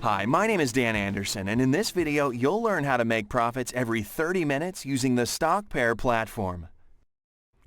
Hi, my name is Dan Anderson, and in this video, you'll learn how to make profits every 30 minutes using the StockPair platform.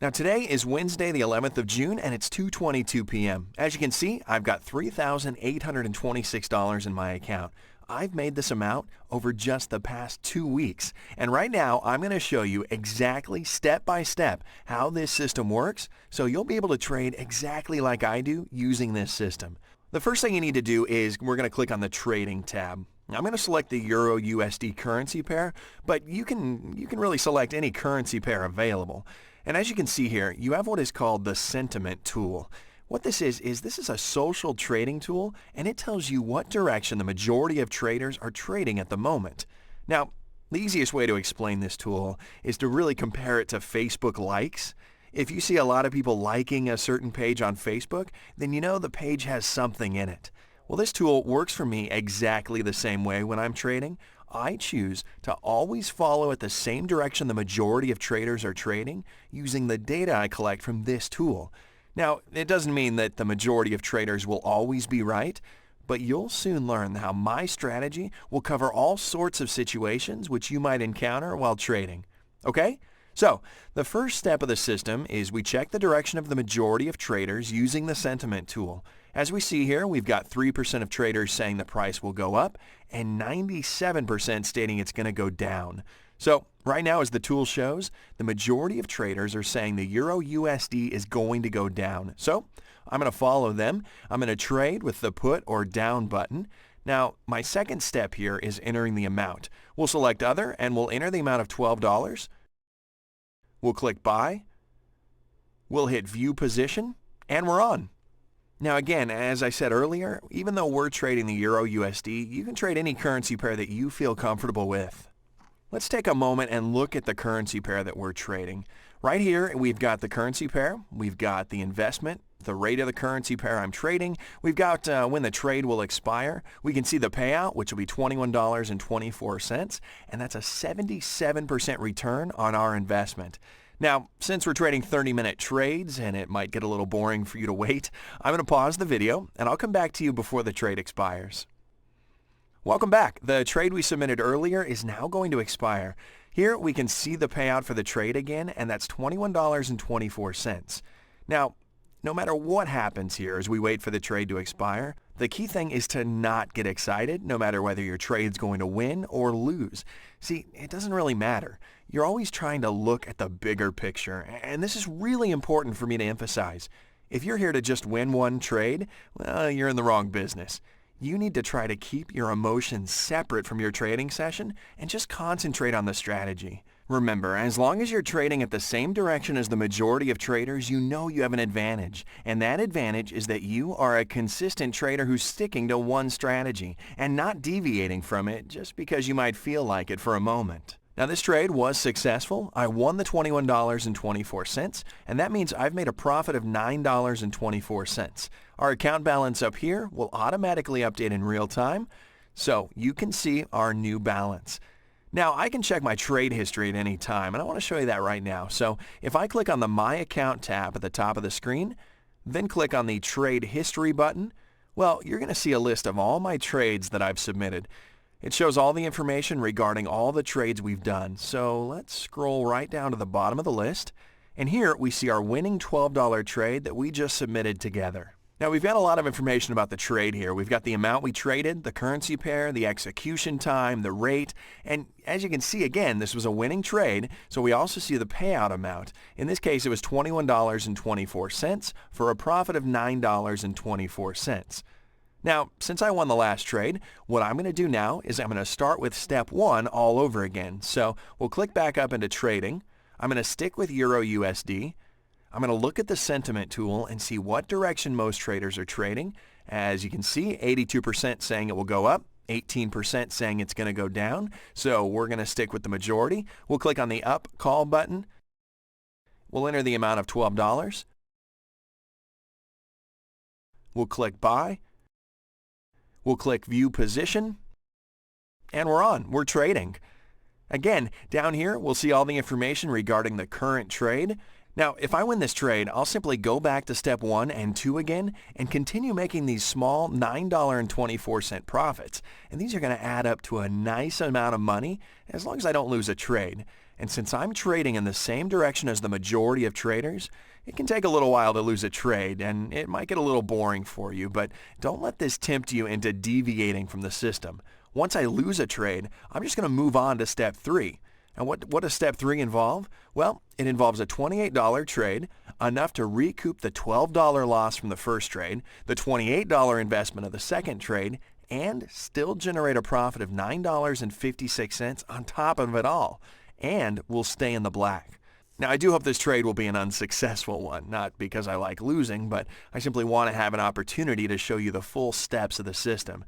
Now today is Wednesday the 11th of June and it's 2:22 p.m. As you can see, I've got $3,826 in my account. I've made this amount over just the past 2 weeks, and right now I'm going to show you exactly step by step how this system works so you'll be able to trade exactly like I do using this system. The first thing you need to do is we're going to click on the Trading tab. I'm going to select the Euro USD currency pair, but you can really select any currency pair available. And as you can see here, you have what is called the sentiment tool. What this is a social trading tool, and it tells you what direction the majority of traders are trading at the moment. Now, the easiest way to explain this tool is to really compare it to Facebook likes. If you see a lot of people liking a certain page on Facebook, then you know the page has something in it. Well, this tool works for me exactly the same way when I'm trading. I choose to always follow at the same direction the majority of traders are trading using the data I collect from this tool. Now, it doesn't mean that the majority of traders will always be right, but you'll soon learn how my strategy will cover all sorts of situations which you might encounter while trading. Okay? So, the first step of the system is we check the direction of the majority of traders using the sentiment tool. As we see here, we've got 3% of traders saying the price will go up and 97% stating it's going to go down. So, right now as the tool shows, the majority of traders are saying the Euro USD is going to go down. So, I'm going to follow them. I'm going to trade with the put or down button. Now, my second step here is entering the amount. We'll select Other and we'll enter the amount of $12. We'll click Buy, we'll hit View Position, and we're on. Now again, as I said earlier, even though we're trading the Euro USD, you can trade any currency pair that you feel comfortable with. Let's take a moment and look at the currency pair that we're trading. Right here, we've got the currency pair, we've got the investment, the rate of the currency pair I'm trading, we've got when the trade will expire, we can see the payout, which will be $21.24, and that's a 77% return on our investment. Now, since we're trading 30-minute trades and it might get a little boring for you to wait, I'm going to pause the video and I'll come back to you before the trade expires. Welcome back. The trade we submitted earlier is now going to expire. Here we can see the payout for the trade again, and that's $21.24. Now, no matter what happens here as we wait for the trade to expire, the key thing is to not get excited no matter whether your trade's going to win or lose. See, it doesn't really matter. You're always trying to look at the bigger picture, and this is really important for me to emphasize. If you're here to just win one trade, well, you're in the wrong business. You need to try to keep your emotions separate from your trading session and just concentrate on the strategy. Remember, as long as you're trading at the same direction as the majority of traders, you know you have an advantage. And that advantage is that you are a consistent trader who's sticking to one strategy and not deviating from it just because you might feel like it for a moment. Now this trade was successful. I won the $21.24, and that means I've made a profit of $9.24. Our account balance up here will automatically update in real time, so you can see our new balance. Now I can check my trade history at any time, and I want to show you that right now. So if I click on the My Account tab at the top of the screen, then click on the Trade History button, well, you're going to see a list of all my trades that I've submitted. It shows all the information regarding all the trades we've done. So let's scroll right down to the bottom of the list. And here we see our winning $12 trade that we just submitted together. Now we've got a lot of information about the trade here. We've got the amount we traded, the currency pair, the execution time, the rate, and as you can see again, this was a winning trade, so we also see the payout amount. In this case, it was $21.24 for a profit of $9.24. Now, since I won the last trade, what I'm going to do now is I'm going to start with step 1 all over again. So we'll click back up into trading. I'm going to stick with Euro USD. I'm going to look at the sentiment tool and see what direction most traders are trading. As you can see, 82% saying it will go up, 18% saying it's going to go down. So we're going to stick with the majority. We'll click on the Up Call button. We'll enter the amount of $12. We'll click Buy. We'll click View Position, and we're on. We're trading. Again, down here, we'll see all the information regarding the current trade. Now, if I win this trade, I'll simply go back to step 1 and 2 again and continue making these small $9.24 profits. And these are going to add up to a nice amount of money as long as I don't lose a trade. And since I'm trading in the same direction as the majority of traders, it can take a little while to lose a trade, and it might get a little boring for you, but don't let this tempt you into deviating from the system. Once I lose a trade, I'm just going to move on to step 3. And what does step 3 involve? Well, it involves a $28 trade, enough to recoup the $12 loss from the first trade, the $28 investment of the second trade, and still generate a profit of $9.56 on top of it all. And we'll stay in the black. Now, I do hope this trade will be an unsuccessful one, not because I like losing, but I simply want to have an opportunity to show you the full steps of the system.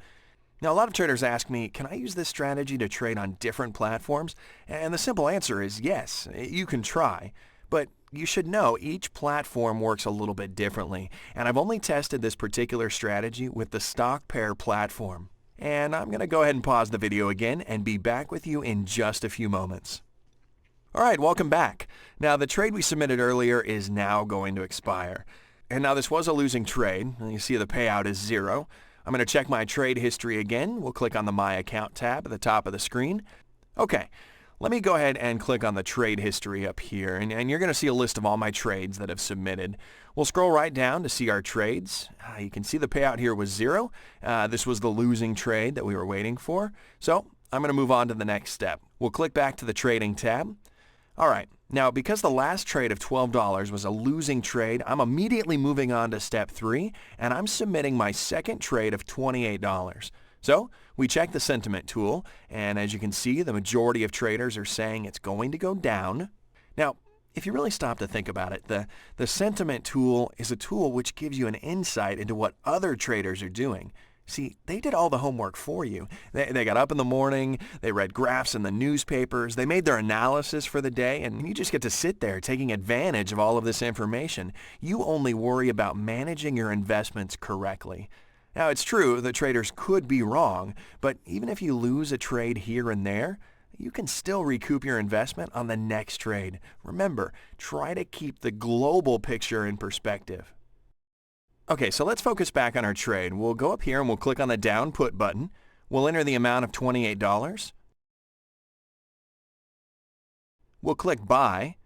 Now, a lot of traders ask me, can I use this strategy to trade on different platforms? And the simple answer is yes, you can try. But you should know each platform works a little bit differently, and I've only tested this particular strategy with the StockPair platform. And I'm going to go ahead and pause the video again and be back with you in just a few moments. Alright, welcome back. Now, the trade we submitted earlier is now going to expire. And now this was a losing trade. You see the payout is 0. I'm going to check my trade history again. We'll click on the My Account tab at the top of the screen. Okay, let me go ahead and click on the trade history up here, and you're going to see a list of all my trades that I've submitted. We'll scroll right down to see our trades. You can see the payout here was 0. This was the losing trade that we were waiting for. So I'm going to move on to the next step. We'll click back to the Trading tab. Alright, now because the last trade of $12 was a losing trade, I'm immediately moving on to step 3, and I'm submitting my second trade of $28. So, we check the sentiment tool, and as you can see, the majority of traders are saying it's going to go down. Now, if you really stop to think about it, the sentiment tool is a tool which gives you an insight into what other traders are doing. See, they did all the homework for you. They got up in the morning, they read graphs in the newspapers, they made their analysis for the day, and you just get to sit there taking advantage of all of this information. You only worry about managing your investments correctly. Now, it's true that traders could be wrong, but even if you lose a trade here and there, you can still recoup your investment on the next trade. Remember, try to keep the global picture in perspective. Okay, so let's focus back on our trade. We'll go up here and we'll click on the Down Put button. We'll enter the amount of $28. We'll click Buy,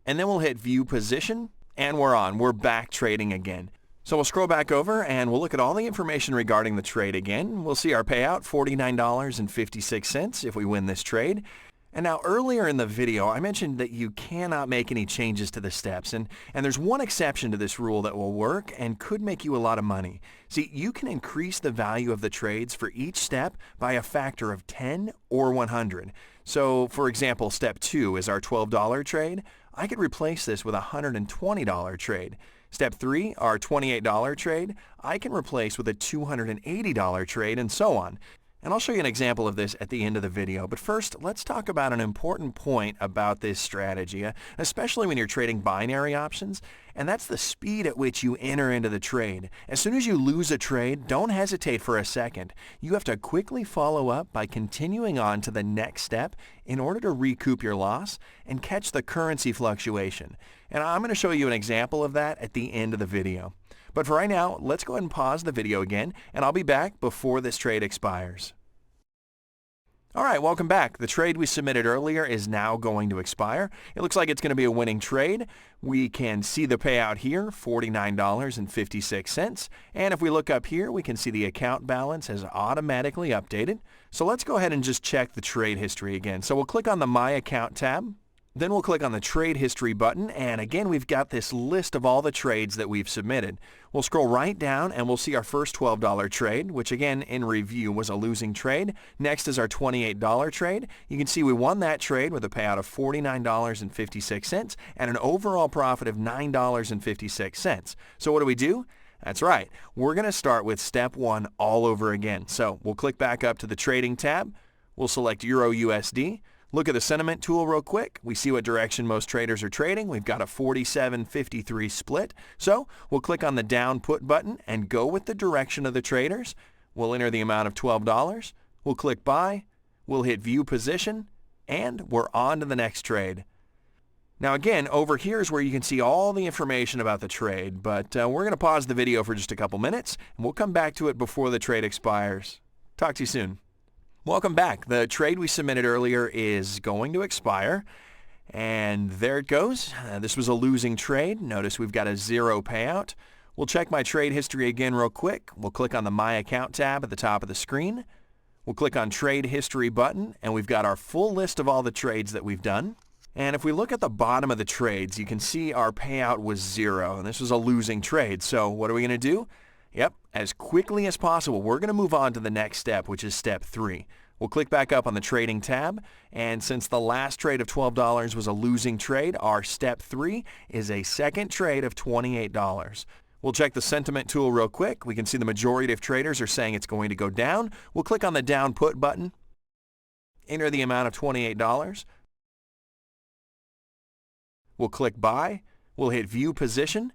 and then we'll hit View Position, and we're on. We're back trading again. So we'll scroll back over and we'll look at all the information regarding the trade again. We'll see our payout, $49.56 if we win this trade. And now earlier in the video, I mentioned that you cannot make any changes to the steps, and there's one exception to this rule that will work and could make you a lot of money. See, you can increase the value of the trades for each step by a factor of 10 or 100. So, for example, step 2 is our $12 trade. I could replace this with a $120 trade. Step 3, our $28 trade, I can replace with a $280 trade, and so on. And I'll show you an example of this at the end of the video. But first, let's talk about an important point about this strategy, especially when you're trading binary options, and that's the speed at which you enter into the trade. As soon as you lose a trade, don't hesitate for a second. You have to quickly follow up by continuing on to the next step in order to recoup your loss and catch the currency fluctuation. And I'm going to show you an example of that at the end of the video. But for right now, let's go ahead and pause the video again, and I'll be back before this trade expires. Alright, welcome back. The trade we submitted earlier is now going to expire. It looks like it's going to be a winning trade. We can see the payout here, $49.56. And if we look up here, we can see the account balance has automatically updated. So let's go ahead and just check the trade history again. So we'll click on the My Account tab. Then we'll click on the Trade History button, and again we've got this list of all the trades that we've submitted. We'll scroll right down and we'll see our first $12 trade, which again in review was a losing trade. Next is our $28 trade. You can see we won that trade with a payout of $49.56 and an overall profit of $9.56. So what do? That's right, we're going to start with step 1 all over again. So we'll click back up to the Trading tab. We'll select Euro USD. Look at the sentiment tool real quick. We see what direction most traders are trading. We've got a 47-53 split. So we'll click on the Down Put button and go with the direction of the traders. We'll enter the amount of $12. We'll click Buy. We'll hit View Position. And we're on to the next trade. Now again, over here is where you can see all the information about the trade, but we're going to pause the video for just a couple minutes, and we'll come back to it before the trade expires. Talk to you soon. Welcome back. The trade we submitted earlier is going to expire, and there it goes. This was a losing trade. Notice we've got a 0 payout. We'll check my trade history again real quick. We'll click on the My Account tab at the top of the screen. We'll click on Trade History button, and we've got our full list of all the trades that we've done. And if we look at the bottom of the trades, you can see our payout was 0, and this was a losing trade. So what are we going to do? Yep, as quickly as possible, we're going to move on to the next step, which is step 3. We'll click back up on the Trading tab, and since the last trade of $12 was a losing trade, our step 3 is a second trade of $28. We'll check the sentiment tool real quick. We can see the majority of traders are saying it's going to go down. We'll click on the down put button, enter the amount of $28. We'll click Buy, we'll hit View Position,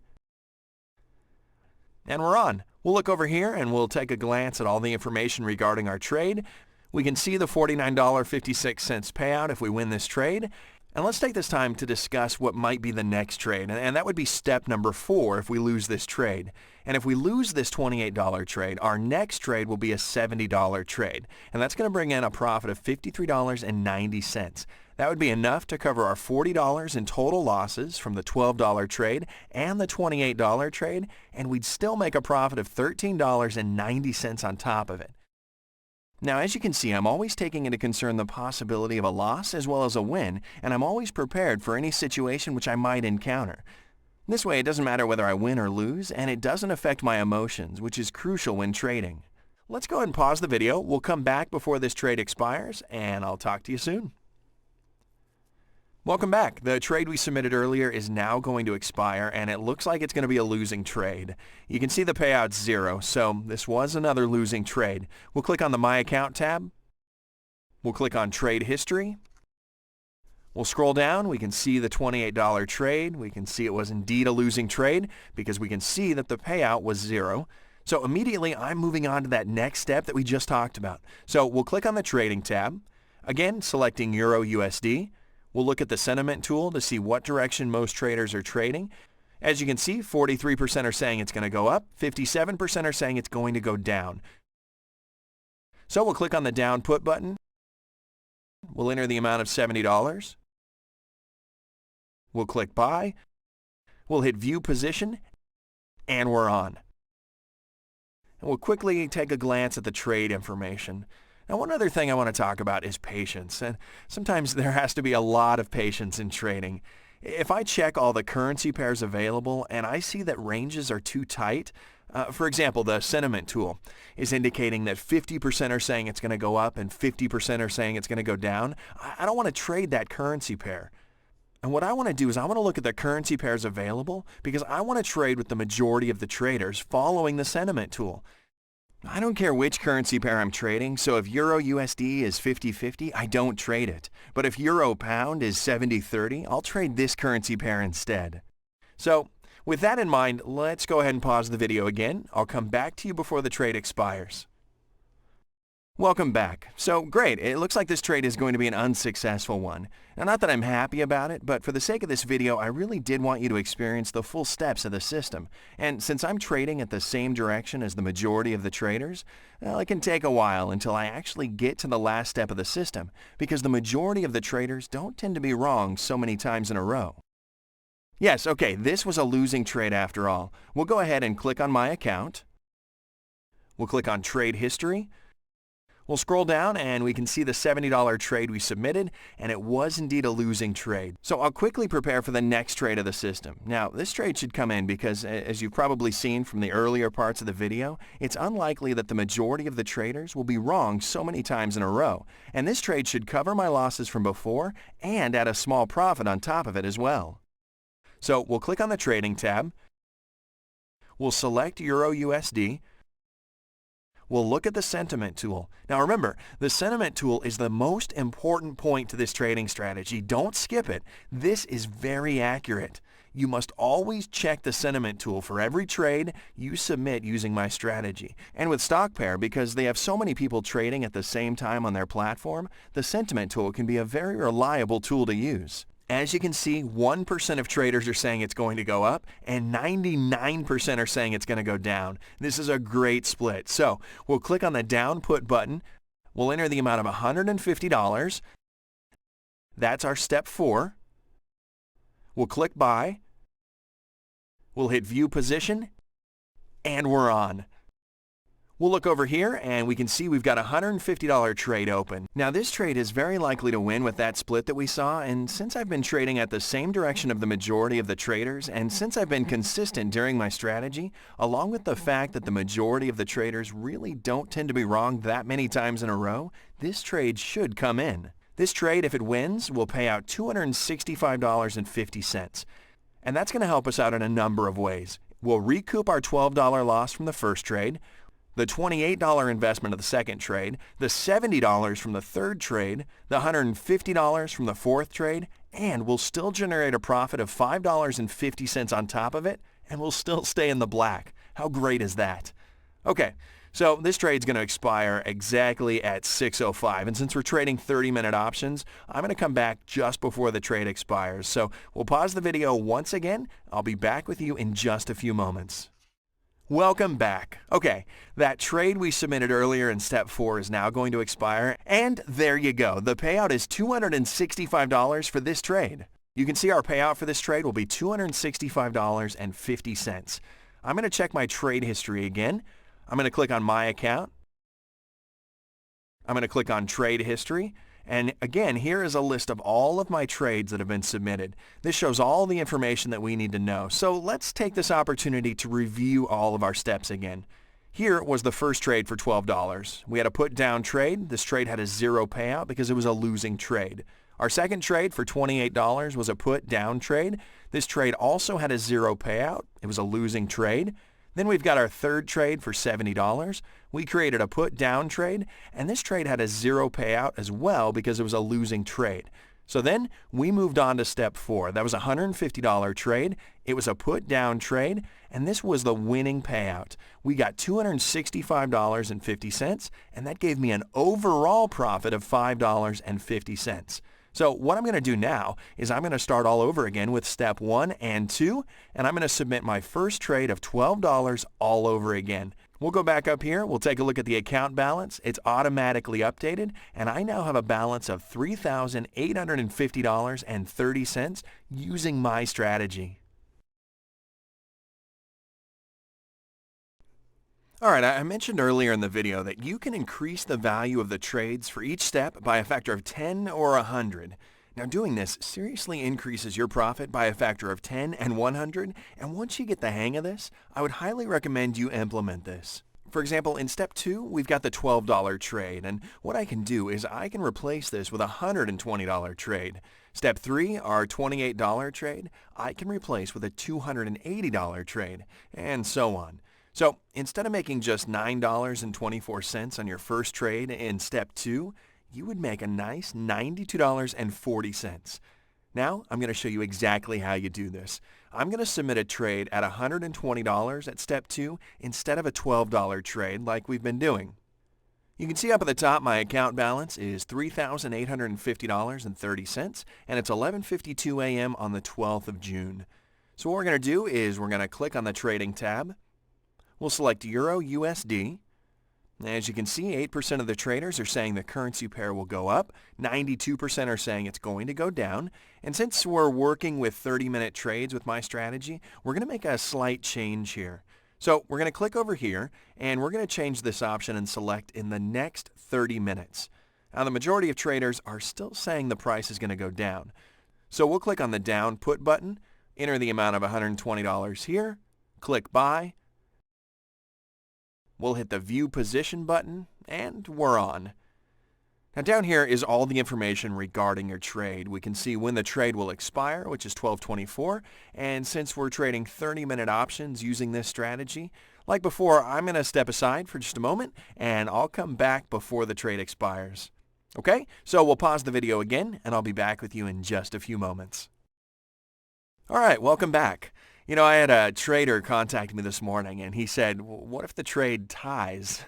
and we're on. We'll look over here and we'll take a glance at all the information regarding our trade. We can see the $49.56 payout if we win this trade. And let's take this time to discuss what might be the next trade, and that would be step number 4 if we lose this trade. And if we lose this $28 trade, our next trade will be a $70 trade, and that's going to bring in a profit of $53.90. That would be enough to cover our $40 in total losses from the $12 trade and the $28 trade, and we'd still make a profit of $13.90 on top of it. Now, as you can see, I'm always taking into concern the possibility of a loss as well as a win, and I'm always prepared for any situation which I might encounter. This way, it doesn't matter whether I win or lose, and it doesn't affect my emotions, which is crucial when trading. Let's go ahead and pause the video. We'll come back before this trade expires, and I'll talk to you soon. Welcome back. The trade we submitted earlier is now going to expire, and it looks like it's going to be a losing trade. You can see the payout's 0, so this was another losing trade. We'll click on the My Account tab. We'll click on Trade History. We'll scroll down. We can see the $28 trade. We can see it was indeed a losing trade because we can see that the payout was 0. So immediately, I'm moving on to that next step that we just talked about. So we'll click on the Trading tab. Again, selecting Euro USD. We'll look at the sentiment tool to see what direction most traders are trading. As you can see, 43% are saying it's going to go up, 57% are saying it's going to go down. So we'll click on the down put button. We'll enter the amount of $70. We'll click Buy. We'll hit View Position, and we're on. And we'll quickly take a glance at the trade information. Now, one other thing I want to talk about is patience, and sometimes there has to be a lot of patience in trading. If I check all the currency pairs available and I see that ranges are too tight, for example, the sentiment tool is indicating that 50% are saying it's going to go up and 50% are saying it's going to go down, I don't want to trade that currency pair. And what I want to do is I want to look at the currency pairs available because I want to trade with the majority of the traders following the sentiment tool. I don't care which currency pair I'm trading, so if Euro USD is 50-50, I don't trade it. But if Euro Pound is 70-30, I'll trade this currency pair instead. So, with that in mind, let's go ahead and pause the video again. I'll come back to you before the trade expires. Welcome back. So great, it looks like this trade is going to be an unsuccessful one. Now, not that I'm happy about it, but for the sake of this video, I really did want you to experience the full steps of the system. And since I'm trading at the same direction as the majority of the traders, well, it can take a while until I actually get to the last step of the system, because the majority of the traders don't tend to be wrong so many times in a row. Yes, okay, this was a losing trade after all. We'll go ahead and click on My Account. We'll click on Trade History. We'll scroll down and we can see the $70 trade we submitted, and it was indeed a losing trade. So I'll quickly prepare for the next trade of the system. Now, this trade should come in because, as you've probably seen from the earlier parts of the video, it's unlikely that the majority of the traders will be wrong so many times in a row. And this trade should cover my losses from before and add a small profit on top of it as well. So we'll click on the Trading tab. We'll select Euro USD. We'll look at the sentiment tool. Now remember, the sentiment tool is the most important point to this trading strategy. Don't skip it. This is very accurate. You must always check the sentiment tool for every trade you submit using my strategy. And with StockPair, because they have so many people trading at the same time on their platform, the sentiment tool can be a very reliable tool to use. As you can see, 1% of traders are saying it's going to go up and 99% are saying it's going to go down. This is a great split. So we'll click on the down put button. We'll enter the amount of $150. That's our step 4. We'll click buy. We'll hit view position and we're on. We'll look over here and we can see we've got a $150 trade open. Now this trade is very likely to win with that split that we saw, and since I've been trading at the same direction of the majority of the traders, and since I've been consistent during my strategy, along with the fact that the majority of the traders really don't tend to be wrong that many times in a row, this trade should come in. This trade, if it wins, will pay out $265.50. And that's going to help us out in a number of ways. We'll recoup our $12 loss from the first trade, the $28 investment of the second trade, the $70 from the third trade, the $150 from the fourth trade, and we'll still generate a profit of $5.50 on top of it, and we'll still stay in the black. How great is that? Okay, so this trade's going to expire exactly at 6:05, and since we're trading 30-minute options, I'm going to come back just before the trade expires. So we'll pause the video once again. I'll be back with you in just a few moments. Welcome back. Okay, that trade we submitted earlier in step 4 is now going to expire, and there you go. The payout is $265 for this trade. You can see our payout for this trade will be $265.50. I'm going to check my trade history again. I'm going to click on my account. I'm going to click on trade history. And again, here is a list of all of my trades that have been submitted. This shows all the information that we need to know. So let's take this opportunity to review all of our steps again. Here was the first trade for $12. We had a put down trade. This trade had a 0 payout because it was a losing trade. Our second trade for $28 was a put down trade. This trade also had a 0 payout. It was a losing trade. Then we've got our third trade for $70. We created a put down trade, and this trade had a 0 payout as well because it was a losing trade. So then we moved on to step 4. That was a $150 trade. It was a put down trade, and this was the winning payout. We got $265.50, and that gave me an overall profit of $5.50. So what I'm going to do now is I'm going to start all over again with step 1 and 2, and I'm going to submit my first trade of $12 all over again. We'll go back up here. We'll take a look at the account balance. It's automatically updated, and I now have a balance of $3,850.30 using my strategy. Alright, I mentioned earlier in the video that you can increase the value of the trades for each step by a factor of 10 or 100. Now doing this seriously increases your profit by a factor of 10 and 100, and once you get the hang of this, I would highly recommend you implement this. For example, in step 2, we've got the $12 trade, and what I can do is I can replace this with a $120 trade. Step 3, our $28 trade, I can replace with a $280 trade, and so on. So instead of making just $9.24 on your first trade in step 2, you would make a nice $92.40. Now I'm going to show you exactly how you do this. I'm going to submit a trade at $120 at step 2 instead of a $12 trade like we've been doing. You can see up at the top my account balance is $3,850.30, and it's 11:52 a.m. on the 12th of June. So what we're going to do is we're going to click on the Trading tab. We'll select Euro USD. As you can see, 8% of the traders are saying the currency pair will go up, 92% are saying it's going to go down, and since we're working with 30-minute trades with my strategy, we're going to make a slight change here. So we're going to click over here, and we're going to change this option and select in the next 30 minutes. Now the majority of traders are still saying the price is going to go down. So we'll click on the down put button, enter the amount of $120 here, click buy. We'll hit the View Position button, and we're on. Now down here is all the information regarding your trade. We can see when the trade will expire, which is 12:24, and since we're trading 30-minute options using this strategy, like before, I'm going to step aside for just a moment, and I'll come back before the trade expires. Okay, so we'll pause the video again, and I'll be back with you in just a few moments. Alright, welcome back. I had a trader contact me this morning and he said, what if the trade ties?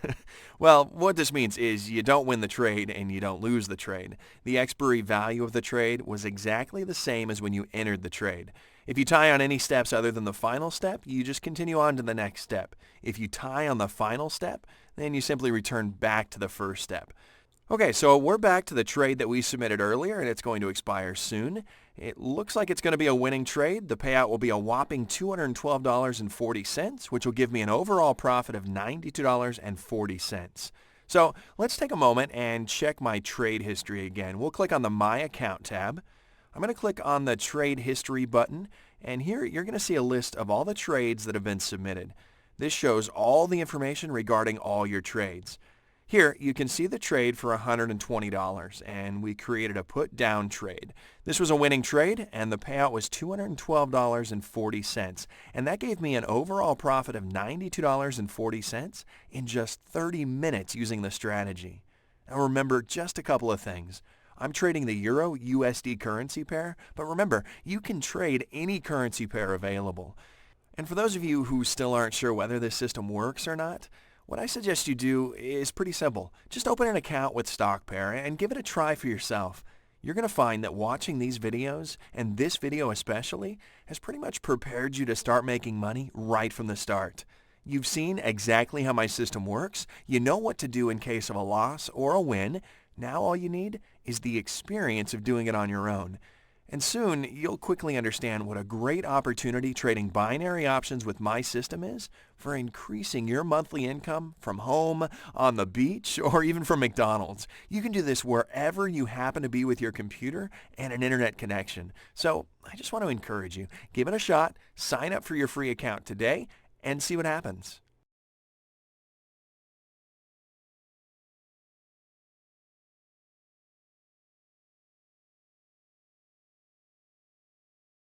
Well, what this means is you don't win the trade and you don't lose the trade. The expiry value of the trade was exactly the same as when you entered the trade. If you tie on any steps other than the final step, you just continue on to the next step. If you tie on the final step, then you simply return back to the first step. Okay, so we're back to the trade that we submitted earlier, and it's going to expire soon. It looks like it's going to be a winning trade. The payout will be a whopping $212.40, which will give me an overall profit of $92.40. So let's take a moment and check my trade history again. We'll click on the My Account tab. I'm going to click on the Trade History button, and here you're going to see a list of all the trades that have been submitted. This shows all the information regarding all your trades. Here, you can see the trade for $120, and we created a put-down trade. This was a winning trade, and the payout was $212.40, and that gave me an overall profit of $92.40 in just 30 minutes using the strategy. Now remember just a couple of things. I'm trading the Euro-USD currency pair, but remember, you can trade any currency pair available. And for those of you who still aren't sure whether this system works or not, what I suggest you do is pretty simple. Just open an account with StockPair and give it a try for yourself. You're going to find that watching these videos, and this video especially, has pretty much prepared you to start making money right from the start. You've seen exactly how my system works. You know what to do in case of a loss or a win. Now all you need is the experience of doing it on your own. And soon, you'll quickly understand what a great opportunity trading binary options with my system is for increasing your monthly income from home, on the beach, or even from McDonald's. You can do this wherever you happen to be with your computer and an internet connection. So I just want to encourage you, give it a shot, sign up for your free account today, and see what happens.